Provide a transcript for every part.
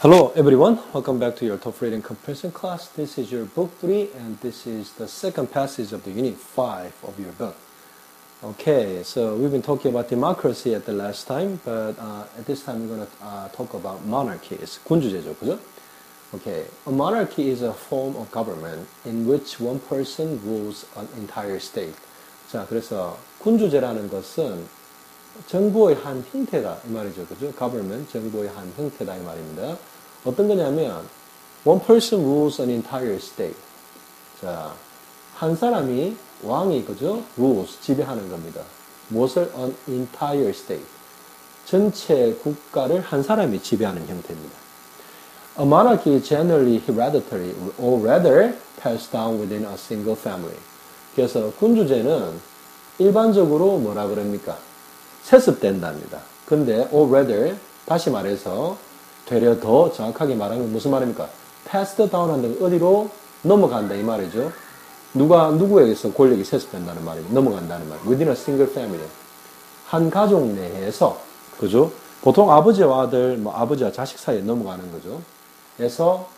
Hello everyone, welcome back to your TOEFL reading comparison class. This is your book 3 and this is the second passage of the unit 5 of your book. Okay, so we've been talking about democracy at the last time, but at this time we're going to talk about monarchy. It's 군주제죠, 그죠? Okay, a monarchy is a form of government in which one person rules an entire state. 자, 그래서 군주제라는 것은 정부의 한 형태다 이 말이죠, 그죠? government, 정부의 한 형태다 이 말입니다. 어떤 거냐면 one person rules an entire state. 자, 한 사람이 왕이 그죠? rules 지배하는 겁니다. 무엇을 an entire state. 전체 국가를 한 사람이 지배하는 형태입니다. A monarchy is generally hereditary or rather passed down within a single family. 그래서 군주제는 일반적으로 뭐라 그럽니까? 세습된답니다. 근데 or rather 다시 말해서 되려 더 정확하게 말하면 무슨 말입니까? passed down 한다는 어디로 넘어간다 이 말이죠. 누구에게서 권력이 세습된다는 말이죠. 넘어간다는 말. within a single family. 한 가족 내에서 그죠? 보통 아버지와 아들, 아버지와 자식 사이에 넘어가는 거죠. 에서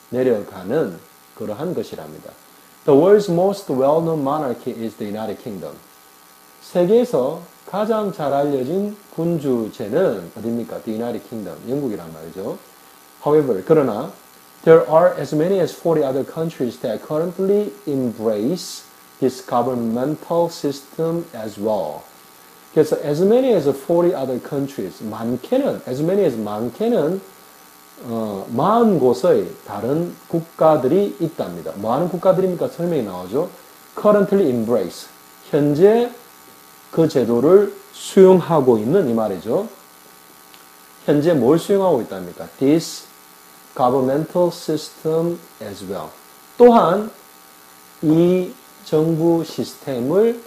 내려가는 그러한 것이랍니다. The world's most well-known monarchy is the United Kingdom. 세계에서 가장 잘 알려진 군주제는 어디입니까? The United Kingdom, 영국이란 말이죠. However, 그러나 there are as many as 40 other countries that currently embrace this governmental system as well. 그래서 as many as 40 other countries, 많게는 40곳의 다른 국가들이 있답니다. 뭐 하는 국가들입니까? 설명이 나오죠. Currently embrace, 현재 그 제도를 수용하고 있는 이 말이죠. 현재 뭘 수용하고 있답니까? This governmental system as well. 또한 이 정부 시스템을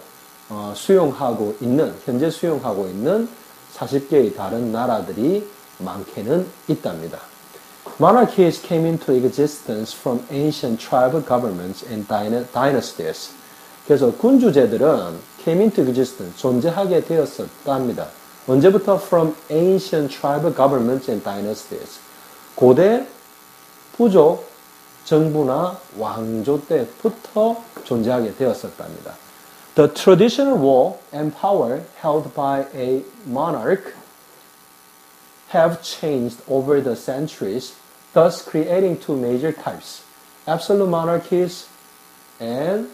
현재 수용하고 있는 40개의 다른 나라들이 많게는 있답니다. Monarchies came into existence from ancient tribal governments and dynasties. 그래서 군주제들은 came into existence, 존재하게 되었었답니다. 언제부터? From ancient tribal governments and dynasties. 고대 부족 정부나 왕조 때부터 존재하게 되었었답니다. The traditional role and power held by a monarch have changed over the centuries, thus creating two major types, absolute monarchies and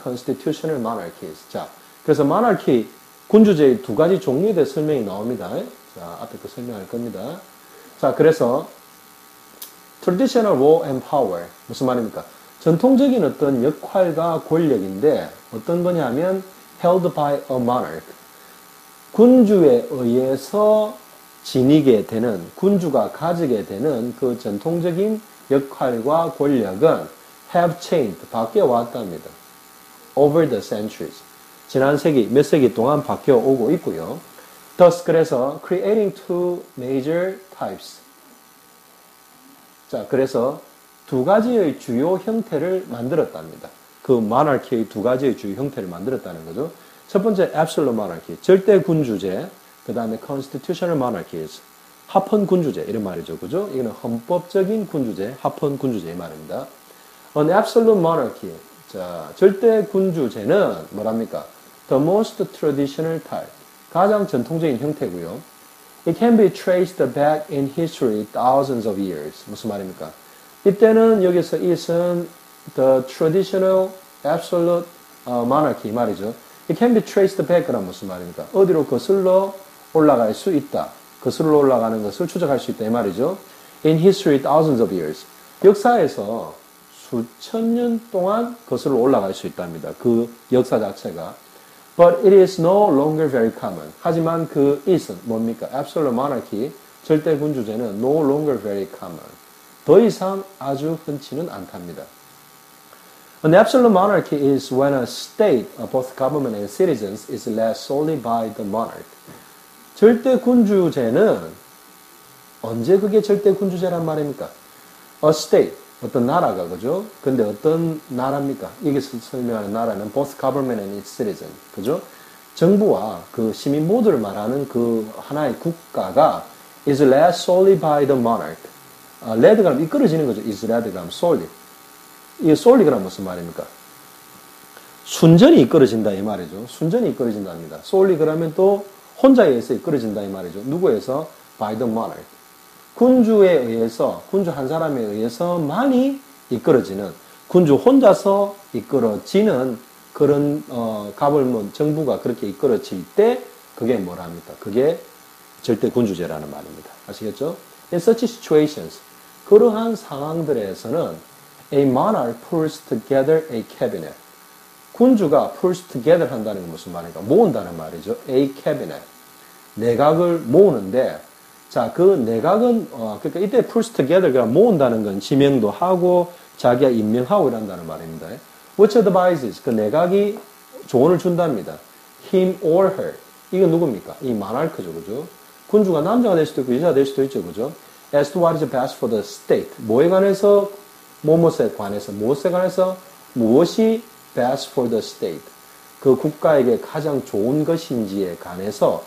constitutional monarchies. 자, 그래서 monarchy, 군주제의 두 가지 종류에 대해 설명이 나옵니다. 자, 앞에 거 설명할 겁니다. 자, 그래서 traditional role and power, 무슨 말입니까? 전통적인 어떤 역할과 권력인데 어떤 거냐면 held by a monarch. 군주에 의해서 지니게 되는, 군주가 가지게 되는 그 전통적인 역할과 권력은 have changed, 바뀌어 왔답니다. Over the centuries. 지난 세기, 몇 세기 동안 바뀌어 오고 있고요. Thus, 그래서 creating two major types. 자, 그래서 두 가지의 주요 형태를 만들었답니다. 그 monarchy의 두 가지의 주요 형태를 만들었다는 거죠. 첫 번째, absolute monarchy, 절대 군주제. 그 다음에 constitutional monarchies, 합헌 군주제, 이런 말이죠. 그죠? 이거는 헌법적인 군주제, 합헌 군주제 이 말입니다. An absolute monarchy. 자, 절대 군주제는 뭐랍니까? The most traditional type. 가장 전통적인 형태고요. It can be traced back in history thousands of years. 무슨 말입니까? 이때는 여기서 it은 the traditional absolute monarchy 말이죠. It can be traced back란 무슨 말입니까? 어디로 거슬러 올라갈 수 있다. 거슬러 올라가는 것을 추적할 수 있다 이 말이죠. In history thousands of years. 역사에서 수천 년 동안 거슬러 올라갈 수 있답니다. 그 역사 자체가. But it is no longer very common. 하지만 그 it은 뭡니까? Absolute monarchy, 절대 군주제는 no longer very common. 더 이상 아주 흔치는 않답니다. An absolute monarchy is when a state, both government and citizens, is led solely by the monarch. 절대 군주제는 언제 그게 절대 군주제란 말입니까? A state, 어떤 나라가 그죠? 근데 어떤 나라입니까? 여기서 설명하는 나라는 both government and its citizen, 그죠? 정부와 그 시민 모두를 말하는 그 하나의 국가가 is led solely by the monarch. led 그러면 이끌어지는 거죠. is led 그러면 solely. 이 solely 그러면 무슨 말입니까? 순전히 이끌어진다 이 말이죠. 순전히 이끌어진답니다. solely 그러면 또 혼자에 의해서 이끌어진다 이 말이죠. 누구에서? by the monarch. 군주에 의해서, 군주 한 사람에 의해서만이 이끌어지는, 군주 혼자서 이끌어지는 그런 가벌문 정부가 그렇게 이끌어질 때 그게 뭐랍니까? 그게 절대 군주제라는 말입니다. 아시겠죠? In such situations, 그러한 상황들에서는 a monarch pulls together a cabinet. 군주가 pulls together 한다는 건 무슨 말입니까? 모은다는 말이죠. a cabinet. 내각을 모으는데, 자, 그 내각은, 그러니까 이때 pulls together가 모은다는 건 지명도 하고 자기가 임명하고 이란다는 말입니다. Which advises, 그 내각이 조언을 준답니다. him or her. 이건 누굽니까? 이 마나르크죠, 그죠? 군주가 남자가 될 수도 있고 여자가 될 수도 있죠, 그죠? As to what is best for the state. 뭐에 관해서, 무엇에 관해서 무엇이 best for the state. 그 국가에게 가장 좋은 것인지에 관해서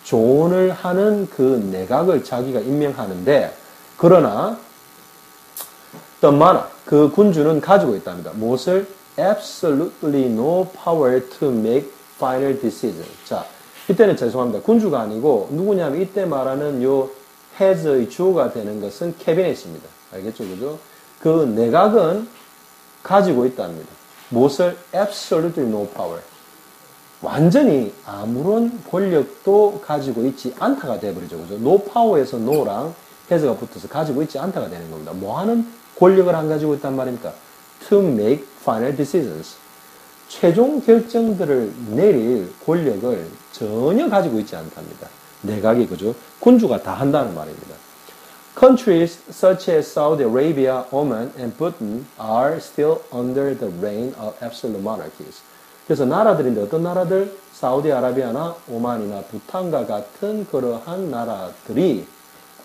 조언을 하는 그 내각을 자기가 임명하는데, 그러나 the monarch, 그 군주는 가지고 있답니다. 무엇을? absolutely no power to make final decision. 자, 이때는 죄송합니다. 군주가 아니고 누구냐면 이때 말하는 요 head의 주어가 되는 것은 캐비넷입니다. 알겠죠? 그죠? 그 내각은 가지고 있답니다. 무엇을? absolutely no power. 완전히 아무런 권력도 가지고 있지 않다가 되어버리죠. 그죠? no power에서 no랑 head가 붙어서 가지고 있지 않다가 되는 겁니다. 뭐 하는 권력을 안 가지고 있단 말입니까? to make final decisions. 최종 결정들을 내릴 권력을 전혀 가지고 있지 않답니다. 내각이, 그죠? 군주가 다 한다는 말입니다. Countries such as Saudi Arabia, Oman, and Bhutan are still under the reign of absolute monarchies. 그래서 나라들인데 어떤 나라들? 사우디아라비아나 오만이나 부탄과 같은 그러한 나라들이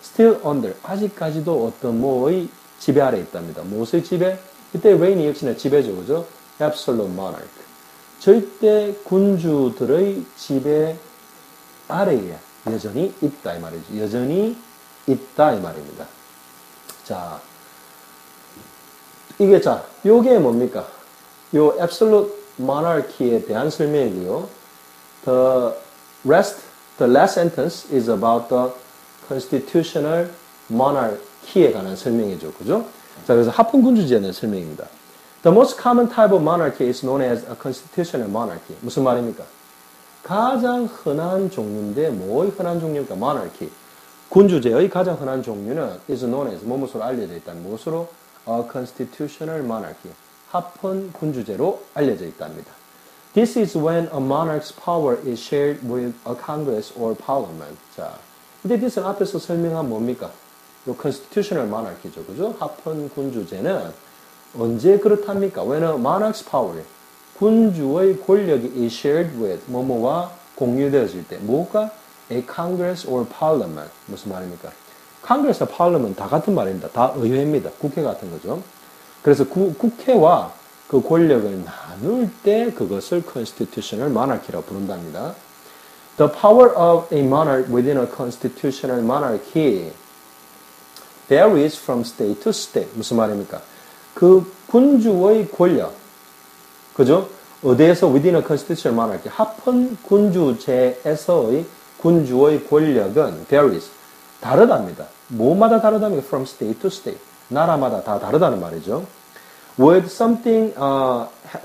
still under, 아직까지도 어떤 뭐의 지배 아래 있답니다. 무엇의 지배? 이때 reign이 역시나 지배죠, 그죠? absolute monarch. 절대 군주들의 지배 아래에 여전히 있다 이 말이죠. 여전히 있다 이 말입니다. 자, 이게 자, 요게 뭡니까? 요 absolute monarchy에 대한 설명이고요. The last sentence is about the constitutional monarchy에 관한 설명이죠, 그죠? 자, 그래서 합헌군주제에 대한 설명입니다. The most common type of monarchy is known as a constitutional monarchy. 무슨 말입니까? 가장 흔한 종류인데 뭐의 흔한 종류입니까? monarchy. 군주제의 가장 흔한 종류는 is known as 무엇으로 알려져 있다는 무엇으로? a constitutional monarchy. 합헌군주제로 알려져 있답니다. This is when a monarch's power is shared with a congress or parliament. 자, 근데 this는 앞에서 설명한 뭡니까? 요 constitutional monarchy죠, 그죠? 합헌군주제는 언제 그렇답니까? When a monarch's power, 군주의 권력이 is shared with, 뭐뭐와 공유되어질 때, 뭐가? A congress or parliament. 무슨 말입니까? congress와 parliament 다 같은 말입니다. 다 의회입니다. 국회 같은 거죠. 그래서 국회와 그 권력을 나눌 때 그것을 constitutional monarchy라고 부른답니다. The power of a monarch within a constitutional monarchy varies from state to state. 무슨 말입니까? 그 군주의 권력, 그죠? 어디에서 within a constitutional monarchy, 합헌 군주제에서의 군주의 권력은 varies, 다르답니다. 뭐마다 다르답니까? From state to state. 나라마다 다 다르다는 말이죠. With something,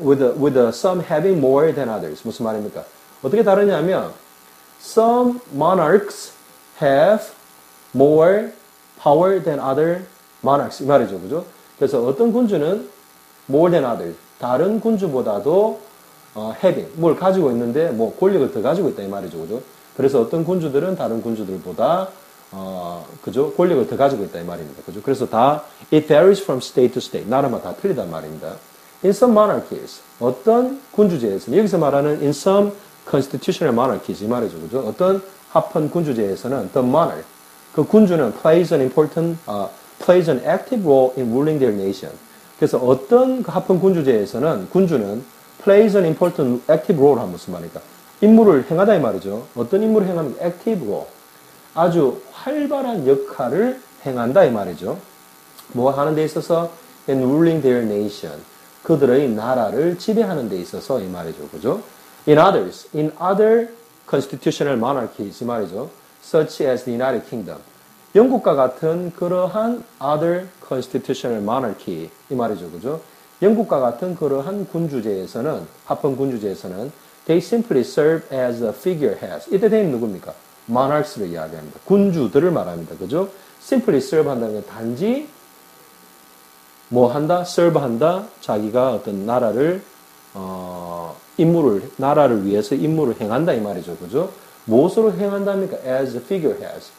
with some having more than others. 무슨 말입니까? 어떻게 다르냐면, some monarchs have more power than other monarchs. 이 말이죠, 그죠? 그래서 어떤 군주는 more than others, 다른 군주보다도 having, 뭘 가지고 있는데 뭐 권력을 더 가지고 있다 이 말이죠, 그죠? 그래서 어떤 군주들은 다른 군주들보다 그죠? 권력을 더 가지고 있다 이 말입니다, 그죠? 그래서 다 it varies from state to state, 나라마다 다 틀리단 말입니다. In some monarchies, 어떤 군주제에서는 여기서 말하는 in some constitutional monarchies 이 말이죠, 그죠? 어떤 합헌 군주제에서는 the monarch, 그 군주는 plays an active role in ruling their nation. 그래서 어떤 그 합헌 군주제에서는 군주는 plays an important active role 하면 무슨 말입니까? 임무를 행하다 이 말이죠. 어떤 임무를 행하면 active role. 아주 활발한 역할을 행한다 이 말이죠. 뭐 하는 데 있어서 in ruling their nation. 그들의 나라를 지배하는 데 있어서 이 말이죠. 그죠? In other constitutional monarchies 이 말이죠. Such as the United Kingdom. 영국과 같은 그러한 other constitutional monarchy 이 말이죠. 그죠? 영국과 같은 그러한 군주제에서는 합헌 군주제에서는 they simply serve as a figureheads. 이때 대입 누굽니까? monarchs를 이야기합니다. 군주들을 말합니다. 그죠? simply serve 한다는 건 단지 뭐 한다? serve 한다? 자기가 어떤 나라를 나라를 위해서 임무를 행한다 이 말이죠. 그죠? 무엇으로 행한답니까? as figureheads.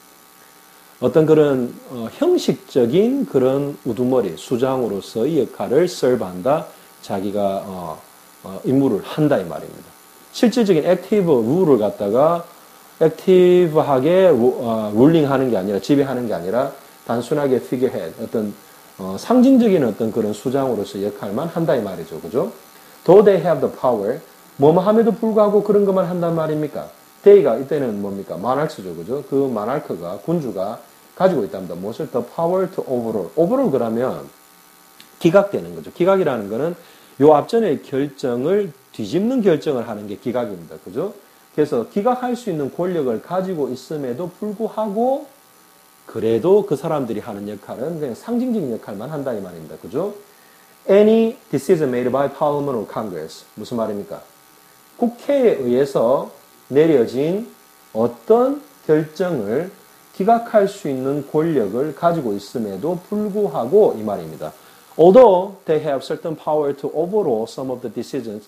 어떤 그런 형식적인 그런 우두머리, 수장으로서의 역할을 serve한다. 자기가 임무를 한다 이 말입니다. 실질적인 액티브 룰을 갖다가 액티브하게 룰링하는 게 아니라 지배하는 게 아니라 단순하게 figurehead 어떤 상징적인 어떤 그런 수장으로서 역할만 한다 이 말이죠. 그죠? Though they have the power 뭐뭐함에도 불구하고 그런 것만 한단 말입니까? they가 이때는 뭡니까? monarchs죠. 그죠? 그 monarch가 군주가 가지고 있답니다. 무엇을? the power to overrule. overrule 그러면 기각되는 거죠. 기각이라는 거는 요 앞전의 결정을 뒤집는 결정을 하는 게 기각입니다. 그죠? 그래서 기각할 수 있는 권력을 가지고 있음에도 불구하고 그래도 그 사람들이 하는 역할은 그냥 상징적인 역할만 한다 이 말입니다. 그죠? Any decision made by Parliament or Congress. 무슨 말입니까? 국회에 의해서 내려진 어떤 결정을 기각할 수 있는 권력을 가지고 있음에도 불구하고 이 말입니다. Although they have certain power to overrule some of the decisions,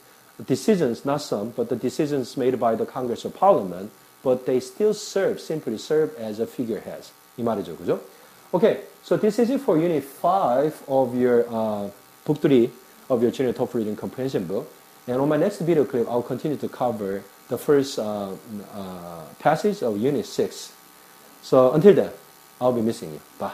not some, but the decisions made by the Congress or Parliament, but they still simply serve as a figureheads. 이 말이죠. 그죠? Okay, so this is it for Unit 5 of your Book 3 of your Junior TOEFL Reading Comprehension book. And on my next video clip, I'll continue to cover the first passage of Unit 6. So until then, I'll be missing you. Bye.